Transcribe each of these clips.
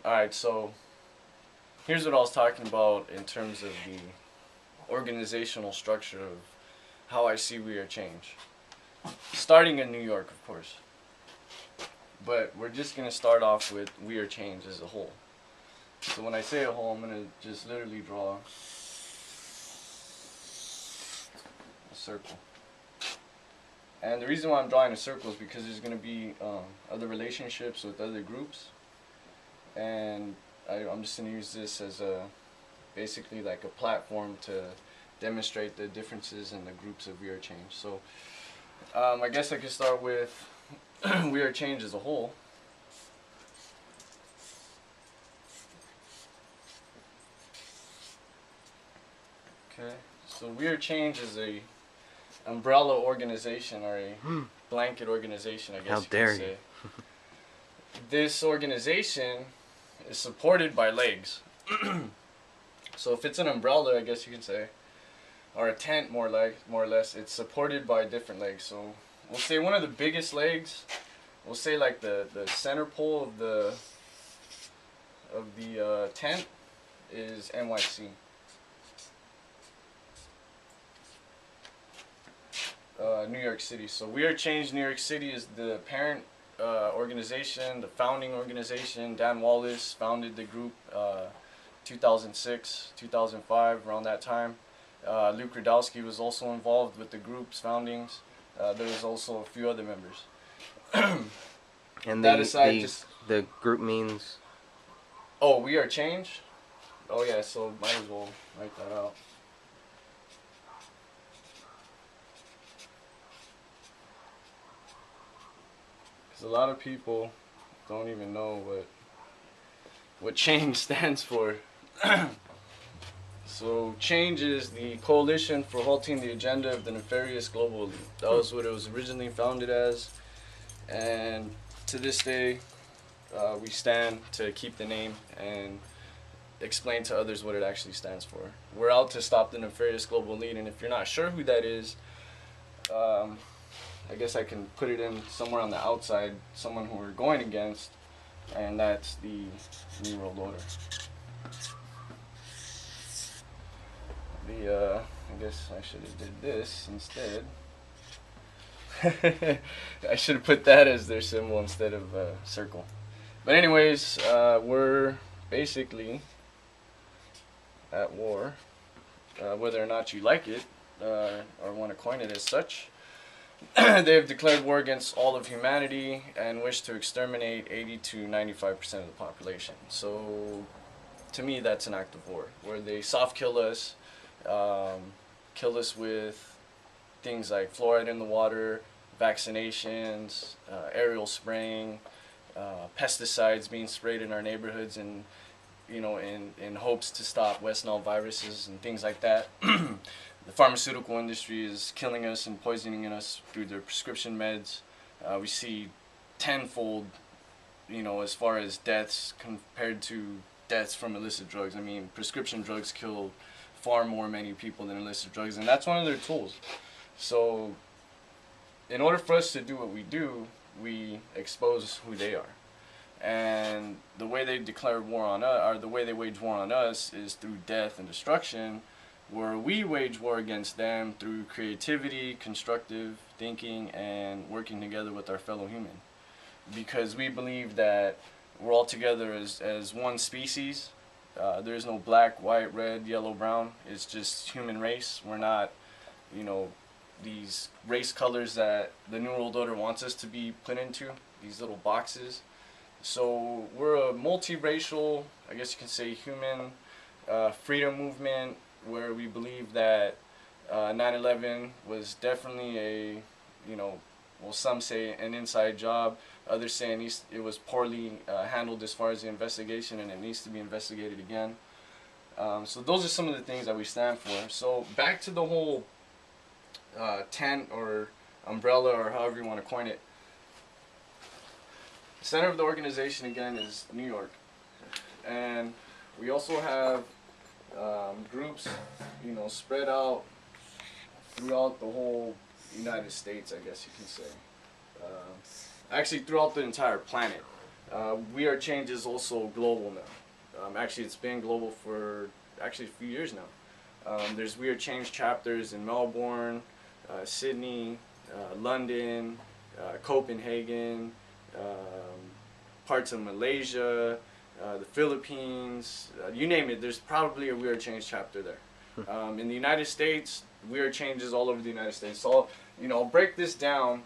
Alright, so here's what I was talking about in terms of the organizational structure of how I see We Are Change. Starting in New York, of course. But we're just going to start off with We Are Change as a whole. So when I say a whole, I'm going to just literally draw a circle. And the reason why I'm drawing a circle is because there's going to be other relationships with other groups. And I'm just going to use this as basically like a platform to demonstrate the differences in the groups of We Are Change. So I guess I could start with We Are Change as a whole. Okay, so We Are Change is a umbrella organization, or a blanket organization, I guess you could say. This organization is supported by legs. So if it's an umbrella, I guess you could say, or a tent more or less, it's supported by different legs. So we'll say one of the biggest legs, we'll say like the center pole of the tent is NYC. New York City. So We Are Change New York City is the parent organization, the founding organization. Dan Wallace founded the group 2006, 2005, around that time. Luke Radowski was also involved with the group's foundings. There was also a few other members. And that aside, the group means? Oh, We Are Change? Oh yeah, so might as well write that out. Because a lot of people don't even know what change stands for. So change is the coalition for halting the agenda of the nefarious global elite. That was what it was originally founded as, and to this day we stand to keep the name and explain to others what it actually stands for. We're out to stop the nefarious global elite, and if you're not sure who that is, I guess I can put it in somewhere on the outside, someone who we're going against, and that's the New World Order. I guess I should have did this instead. I should have put that as their symbol instead of a circle. But anyways, we're basically at war, whether or not you like it or want to coin it as such. They have declared war against all of humanity and wish to exterminate 80 to 95% of the population. So to me, that's an act of war, where they soft kill us, kill us with things like fluoride in the water, vaccinations, aerial spraying, pesticides being sprayed in our neighborhoods, and in hopes to stop West Nile viruses and things like that. The pharmaceutical industry is killing us and poisoning us through their prescription meds. We see tenfold, as far as deaths compared to deaths from illicit drugs. I mean, prescription drugs kill far more many people than illicit drugs, and that's one of their tools. So in order for us to do what we do, we expose who they are. And the way they declare war on us, or the way they wage war on us, is through death and destruction, where we wage war against them through creativity, constructive thinking, and working together with our fellow human. Because we believe that we're all together as one species. There's no black, white, red, yellow, brown. It's just human race. We're not, these race colors that the New World Order wants us to be put into, these little boxes. So we're a multiracial, I guess you can say, human freedom movement, where we believe that 9/11 was definitely a, some say an inside job. Others say it was poorly handled as far as the investigation, and it needs to be investigated again. So those are some of the things that we stand for. So back to the whole tent or umbrella, or however you want to coin it. The center of the organization again is New York, and we also have groups, spread out throughout the whole United States, I guess you can say. Actually, throughout the entire planet. We Are Change is also global now. Actually, it's been global for actually a few years now. There's We Are Change chapters in Melbourne, Sydney, London, Copenhagen, parts of Malaysia, the Philippines, you name it. There's probably a We Are Change chapter there. In the United States, We Are Change is all over the United States. So I'll break this down,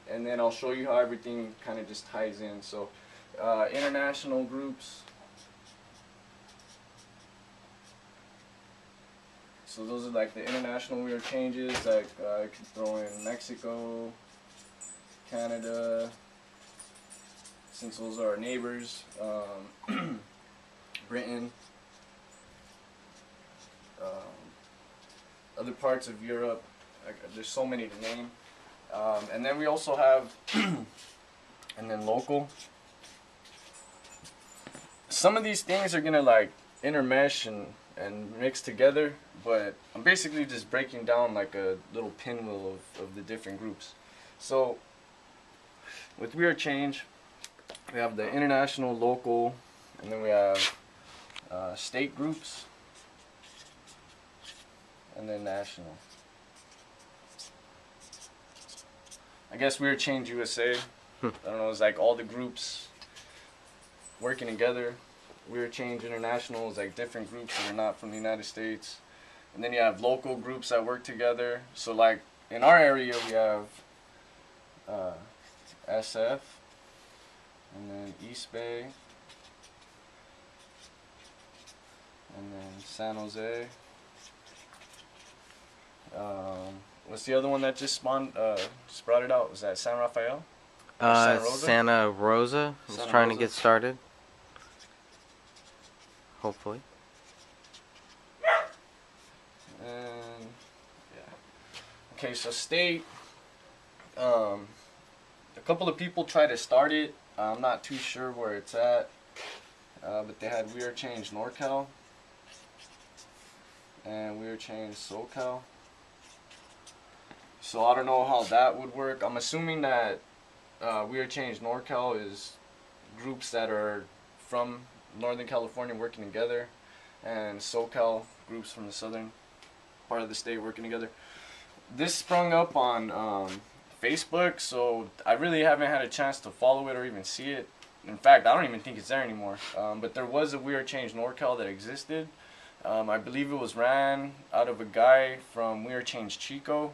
and then I'll show you how everything kind of just ties in. So international groups. So those are like the international We Are Changes. Like I could throw in Mexico, Canada, since those are our neighbors. Britain, other parts of Europe. There's so many to name. And then we also have, and then local. Some of these things are gonna like intermesh and mix together, but I'm basically just breaking down like a little pinwheel of the different groups. So with We Are Change, we have the international, local, and then we have state groups, and then national. I guess We Are Change USA. I don't know, it's like all the groups working together. We Are Change International is like different groups that are not from the United States. And then you have local groups that work together. So like in our area we have SF, and then East Bay, and then San Jose. What's the other one that just brought it out? Was that San Rafael? Santa Rosa? Santa Rosa is Santa trying Rosa. to get started. Hopefully. And yeah. Okay, so state. A couple of people tried to start it. I'm not too sure where it's at. But they had We Are Change NorCal and We Are Change SoCal. So I don't know how that would work. I'm assuming that We Are Change NorCal is groups that are from Northern California working together, and SoCal groups from the southern part of the state working together. This sprung up on Facebook, so I really haven't had a chance to follow it or even see it. In fact, I don't even think it's there anymore. But there was a We Are Change NorCal that existed. I believe it was ran out of a guy from We Are Change Chico.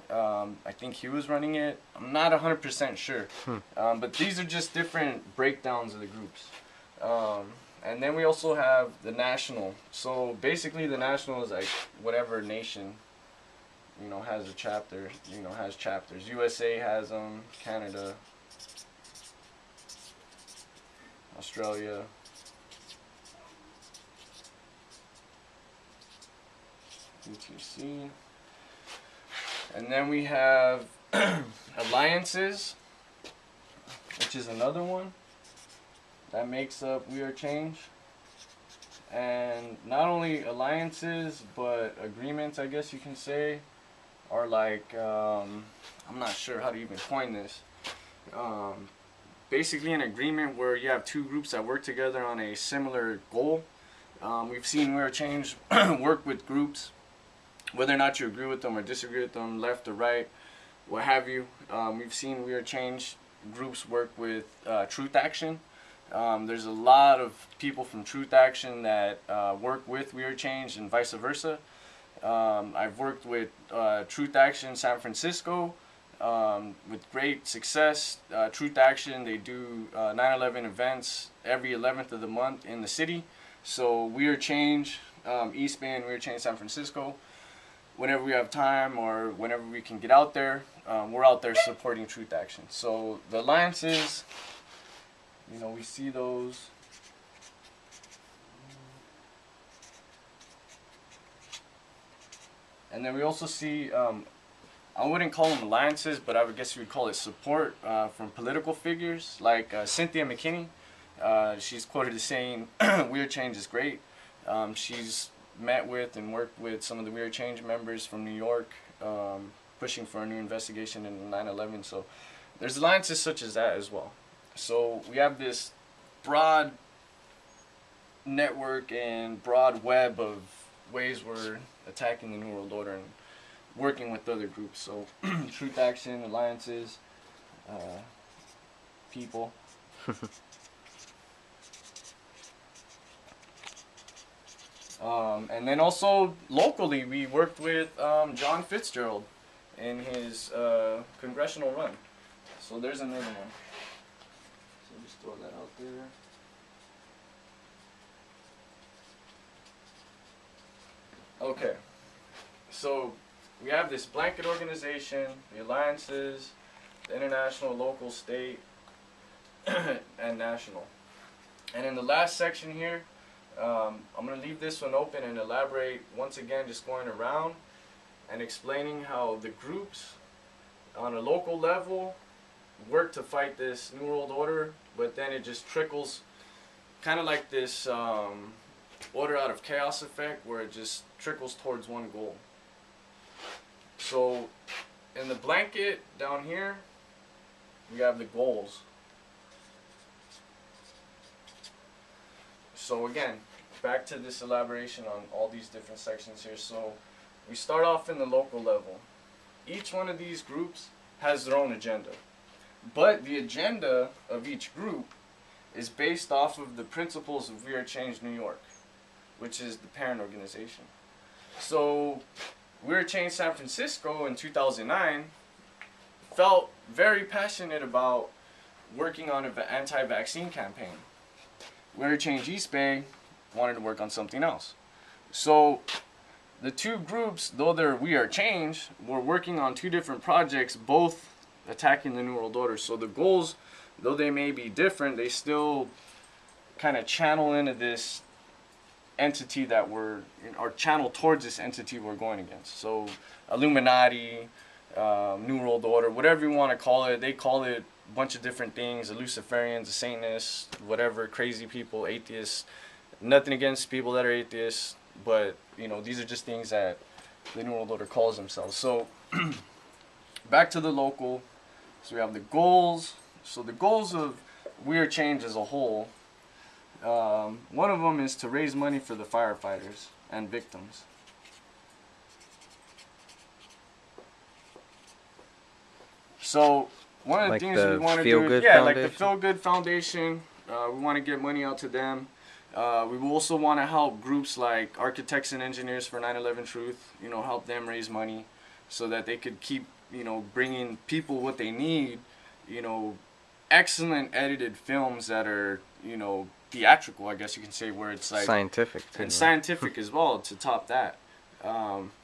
I think he was running it. I'm not 100% sure. But these are just different breakdowns of the groups. And then we also have the national. So basically the national is like whatever nation, has a chapter, has chapters. USA has them, Canada, Australia, UTC. And then we have alliances, which is another one that makes up We Are Change. And not only alliances, but agreements, I guess you can say, are like, I'm not sure how to even coin this. Basically an agreement where you have two groups that work together on a similar goal. We've seen We Are Change work with groups, whether or not you agree with them or disagree with them, left or right, what have you. We've seen We Are Change groups work with Truth Action. There's a lot of people from Truth Action that work with We Are Change and vice versa. I've worked with Truth Action San Francisco with great success. Truth Action, they do 9/11 events every 11th of the month in the city. So We Are Change East Bay and We Are Change San Francisco, whenever we have time or whenever we can get out there, we're out there supporting Truth Action. So the alliances, we see those. And then we also see, I wouldn't call them alliances, but I would guess you would call it support from political figures like Cynthia McKinney. She's quoted as saying, We Are Change is great. She's met with and worked with some of the We Are Change members from New York, pushing for a new investigation into 9/11. So there's alliances such as that as well. So we have this broad network and broad web of ways we're attacking the New World Order and working with other groups. So Truth Action, alliances, people. And then also locally, we worked with John Fitzgerald in his congressional run. So there's another one. So just throw that out there. Okay. So we have this blanket organization, the alliances, the international, local, state, and national. And in the last section here, I'm going to leave this one open and elaborate once again, just going around and explaining how the groups on a local level work to fight this New World Order, but then it just trickles, kind of like this order out of chaos effect, where it just trickles towards one goal. So in the blanket down here, we have the goals. So again, back to this elaboration on all these different sections here. So we start off in the local level. Each one of these groups has their own agenda. But the agenda of each group is based off of the principles of We Are Change New York, which is the parent organization. So We Are Change San Francisco in 2009 felt very passionate about working on an anti-vaccine campaign. We Are Change East Bay wanted to work on something else. So the two groups, though they're We Are Change, were working on two different projects, both attacking the New World Order. So the goals, though they may be different, they still kind of channel into this entity that or channel towards this entity we're going against. So Illuminati, New World Order, whatever you want to call it, they call it a bunch of different things, the Luciferians, the Satanists, whatever, crazy people, atheists. Nothing against people that are atheists, but these are just things that the New World Order calls themselves. So back to the local. So we have the goals. So the goals of We Are Change as a whole, one of them is to raise money for the firefighters and victims. So one of the things we want to do is, like the Feel Good Foundation. We want to get money out to them. We also want to help groups like Architects and Engineers for 9/11 Truth, help them raise money so that they could keep, bringing people what they need, excellent edited films that are, theatrical, I guess you can say, where it's like scientific too, and scientific as well, to top that,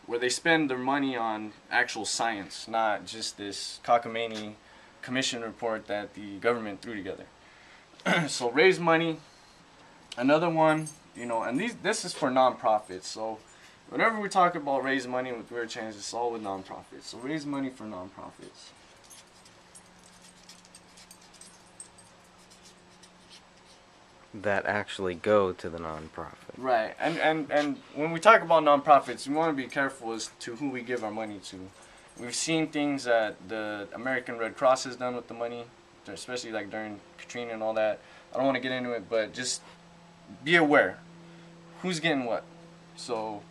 where they spend their money on actual science, not just this cockamamie commission report that the government threw together. So raise money. Another one, and this is for nonprofits. So whenever we talk about raise money with We Are Change, it's all with nonprofits. So raise money for nonprofits. That actually go to the nonprofit. Right, and when we talk about nonprofits, we want to be careful as to who we give our money to. We've seen things that the American Red Cross has done with the money, especially like during Katrina and all that. I don't want to get into it, but just be aware who's getting what. So,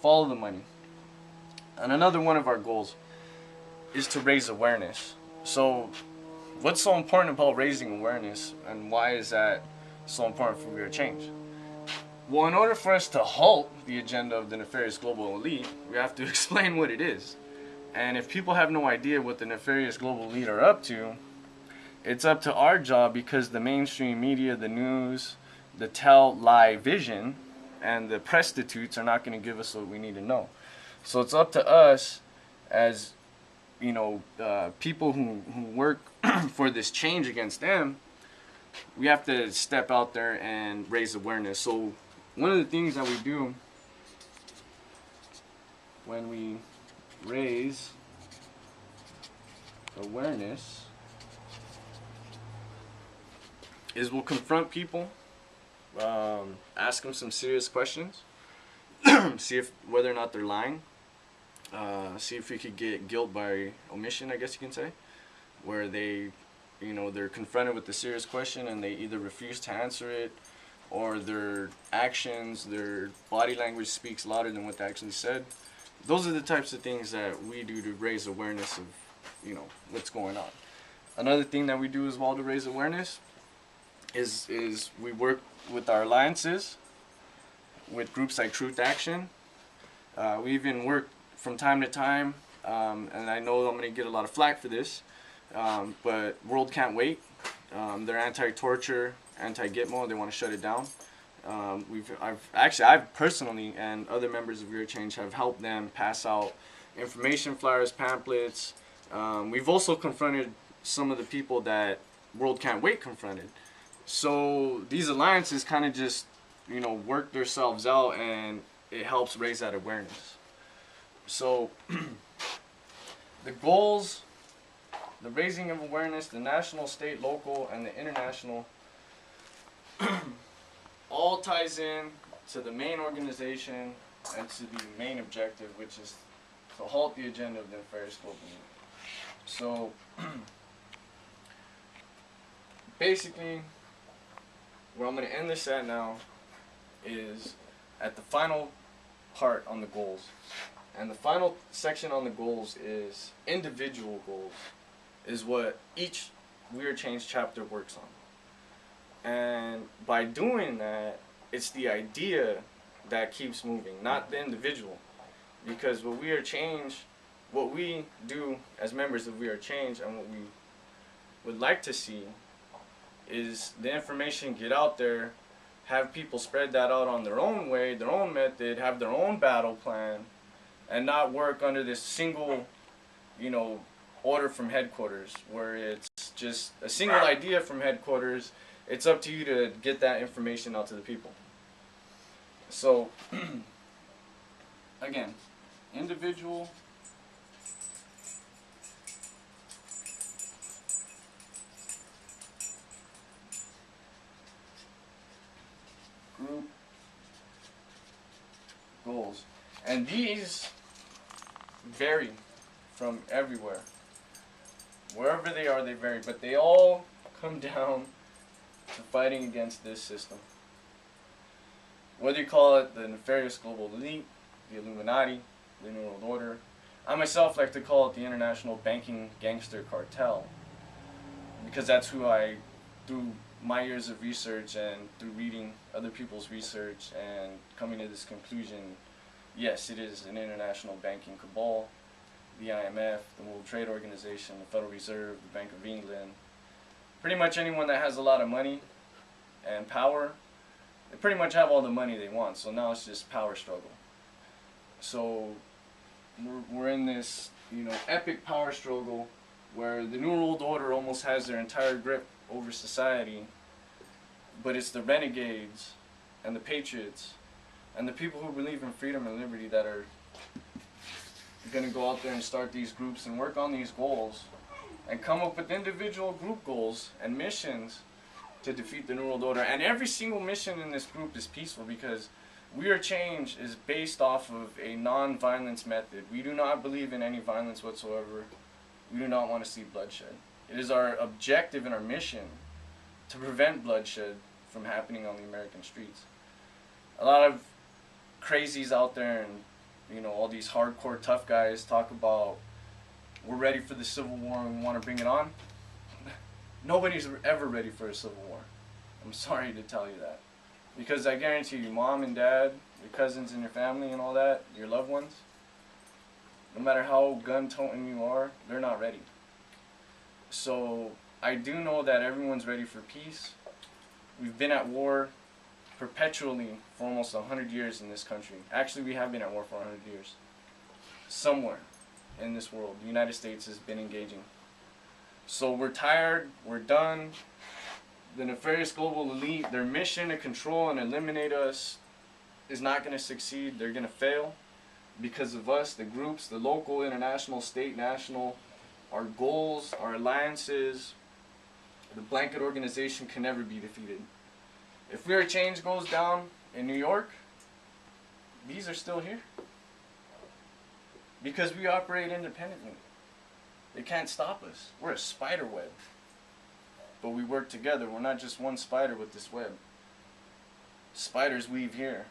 follow the money. And another one of our goals is to raise awareness. So, what's so important about raising awareness, and why is that so important for We Are Change? Well, in order for us to halt the agenda of the nefarious global elite, we have to explain what it is. And if people have no idea what the nefarious global elite are up to, it's up to our job, because the mainstream media, the news, the lie vision, and the prostitutes are not going to give us what we need to know. So it's up to us as people who work for this change against them. We have to step out there and raise awareness. So one of the things that we do when we raise awareness is we'll confront people, ask them some serious questions, see whether or not they're lying, see if we could get guilt by omission, I guess you can say, where they you know, they're confronted with a serious question and they either refuse to answer it, or their actions, their body language speaks louder than what they actually said. Those are the types of things that we do to raise awareness of, you know, what's going on. Another thing that we do as well to raise awareness is we work with our alliances, with groups like Truth Action. We even work from time to time, and I know I'm going to get a lot of flack for this, but World Can't Wait. They're anti-torture, anti-Gitmo. They want to shut it down. I've personally and other members of Your Change have helped them pass out information flyers, pamphlets. We've also confronted some of the people that World Can't Wait confronted. So these alliances kind of just, you know, work themselves out, and it helps raise that awareness. So the goals, the raising of awareness, the national, state, local, and the international, all ties in to the main organization and to the main objective, which is to halt the agenda of the nefarious global movement. So basically, where I'm going to end this at now is at the final part on the goals. And the final section on the goals is individual goals, is what each We Are Change chapter works on. And by doing that, it's the idea that keeps moving, not the individual. Because what We Are Change, what we do as members of We Are Change, and what we would like to see is the information get out there, have people spread that out on their own way, their own method, have their own battle plan, and not work under this single, you know, order from headquarters, where it's just a single idea from headquarters. It's up to you to get that information out to the people. So, again, individual, group, goals. And these vary from everywhere. Wherever they are, they vary, but they all come down to fighting against this system. Whether you call it the nefarious global elite, the Illuminati, the New World Order, I myself like to call it the international banking gangster cartel, because that's who I, through my years of research and through reading other people's research and coming to this conclusion, yes, it is an international banking cabal. The IMF, the World Trade Organization, the Federal Reserve, the Bank of England, pretty much anyone that has a lot of money and power, they pretty much have all the money they want. So now it's just power struggle. So we're in this, you know, epic power struggle where the New World Order almost has their entire grip over society, but it's the renegades and the patriots and the people who believe in freedom and liberty that are going to go out there and start these groups and work on these goals and come up with individual group goals and missions to defeat the New World Order. And every single mission in this group is peaceful, because We Are Change is based off of a non-violence method. We do not believe in any violence whatsoever. We do not want to see bloodshed. It is our objective and our mission to prevent bloodshed from happening on the American streets. A lot of crazies out there, and you know, all these hardcore tough guys talk about we're ready for the Civil War and we want to bring it on. Nobody's ever ready for a Civil War. I'm sorry to tell you that. Because I guarantee you, mom and dad, your cousins and your family and all that, your loved ones, no matter how gun-toting you are, they're not ready. So I do know that everyone's ready for peace. We've been at war perpetually for almost 100 years in this country. Actually, we have been at war for 100 years. Somewhere in this world, the United States has been engaging. So we're tired, we're done. The nefarious global elite, their mission to control and eliminate us is not going to succeed. They're going to fail because of us, the groups, the local, international, state, national, our goals, our alliances. The blanket organization can never be defeated. If We Are Change goes down in New York, these are still here. Because we operate independently. They can't stop us. We're a spider web. but we work together. We're not just one spider with this web. Spiders weave here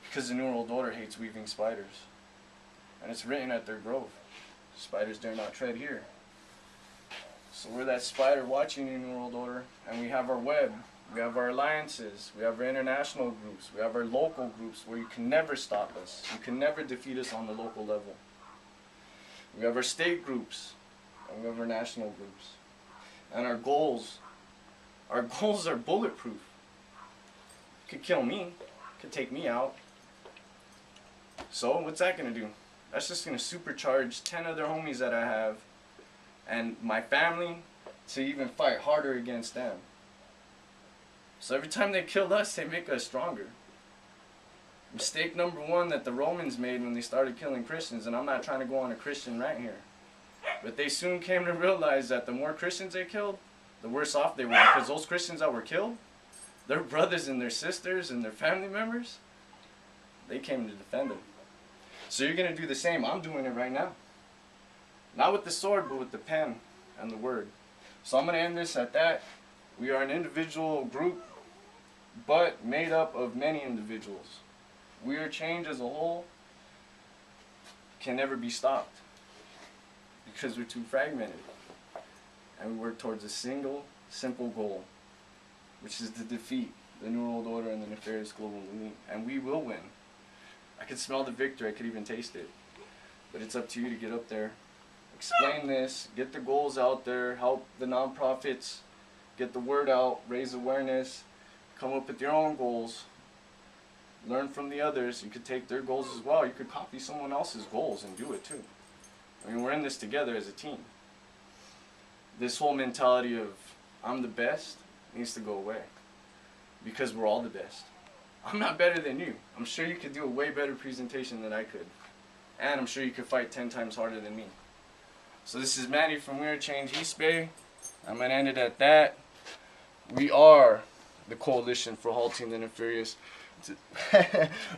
because the New World Order hates weaving spiders. And it's written at their grove. Spiders dare not tread here. So we're that spider watching the New World Order, and we have our web. We have our alliances. We have our international groups. We have our local groups where you can never stop us. You can never defeat us on the local level. We have our state groups, and we have our national groups. And our goals are bulletproof. It could kill me. It could take me out. So what's that going to do? That's just going to supercharge 10 other homies that I have and my family to even fight harder against them. So every time they kill us, they make us stronger. Mistake number one that the Romans made when they started killing Christians, and I'm not trying to go on a Christian rant here, but they soon came to realize that the more Christians they killed, the worse off they were, because those Christians that were killed, their brothers and their sisters and their family members, they came to defend them. So you're going to do the same. I'm doing it right now. Not with the sword, but with the pen and the word. So I'm going to end this at that. We are an individual group, but made up of many individuals. We Are Change as a whole can never be stopped because we're too fragmented. And we work towards a single, simple goal, which is to defeat the New World Order and the nefarious global elite. And we will win. I could smell the victory. I could even taste it. But it's up to you to get up there. Explain this. Get the goals out there. Help the nonprofits. Get the word out. Raise awareness. Come up with your own goals. Learn from the others. You could take their goals as well. You could copy someone else's goals and do it too. I mean, we're in this together as a team. This whole mentality of I'm the best needs to go away. Because we're all the best. I'm not better than you. I'm sure you could do a way better presentation than I could. And I'm sure you could fight 10 times harder than me. So this is Manny from We Are Change East Bay. I'm going to end it at that. We are the coalition for halting the nefarious.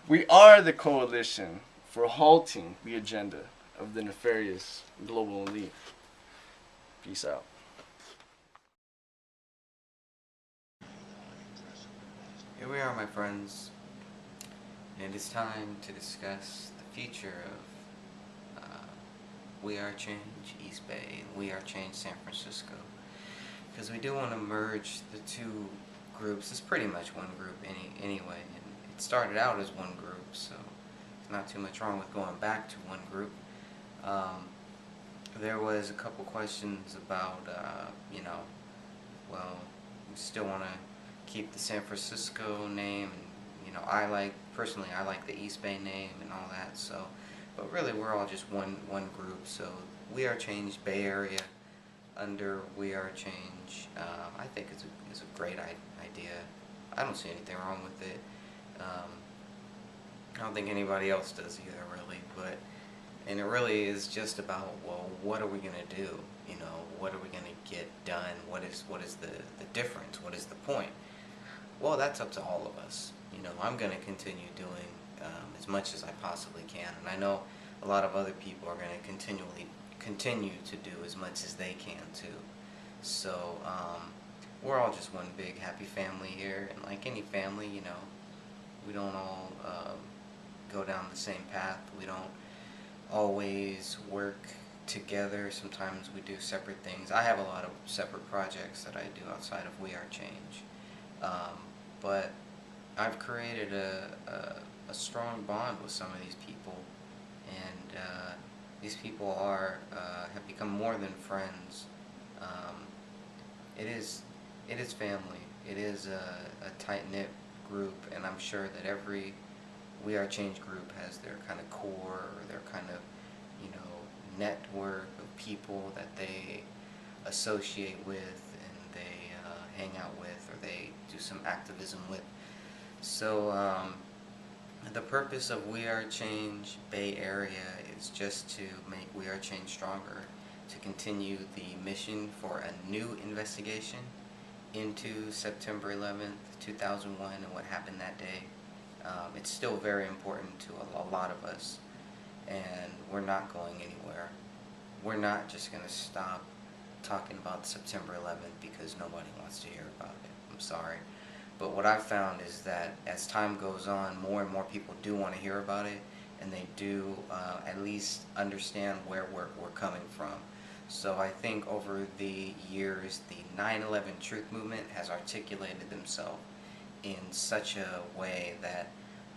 We are the coalition for halting the agenda of the nefarious global elite. Peace out. Here we are, my friends, and it's time to discuss the future of We Are Change East Bay and We Are Change San Francisco, because we do want to merge the two groups. It's pretty much one group anyway, and it started out as one group, so there's not too much wrong with going back to one group. There was a couple questions about, well, we still want to keep the San Francisco name, and personally I like the East Bay name and all that, so, but really we're all just one group. So We Are Change Bay Area under We Are Change, I think is a great idea. I don't see anything wrong with it. I don't think anybody else does either, really, and it really is just about, well, what are we going to do? What are we going to get done? What is the difference? What is the point? Well, that's up to all of us. I'm going to continue doing as much as I possibly can, and I know a lot of other people are going to continue to do as much as they can too. So we're all just one big happy family here, and like any family, we don't all go down the same path. We don't always work together. Sometimes we do separate things. I have a lot of separate projects that I do outside of We Are Change. But I've created a strong bond with some of these people, and these people have become more than friends. It is family. It is a tight-knit group, and I'm sure that every We Are Change group has their kind of core, or their kind of, network of people that they associate with, and they hang out with, or they do some activism with. So the purpose of We Are Change Bay Area is just to make We Are Change stronger, to continue the mission for a new investigation into September 11th, 2001, and what happened that day. It's still very important to a lot of us, and we're not going anywhere. We're not just going to stop talking about September 11th because nobody wants to hear about it. I'm sorry. But what I've found is that as time goes on, more and more people do want to hear about it, and they do at least understand where we're coming from. So I think over the years, the 9/11 Truth Movement has articulated themselves in such a way that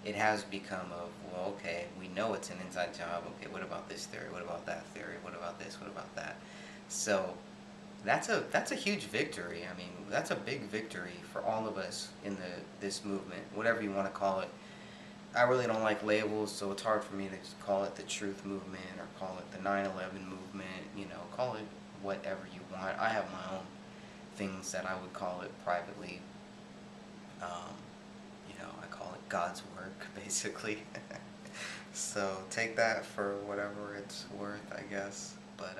it has become of, well, okay, we know it's an inside job. Okay, what about this theory? What about that theory? What about this? What about that? So that's a huge victory. I mean, that's a big victory for all of us in this movement, whatever you want to call it. I really don't like labels, so it's hard for me to just call it the Truth Movement or call it the 9/11 movement. You know, call it whatever you want. I have my own things that I would call it privately. Um, I call it God's work, basically. So take that for whatever it's worth, I guess. But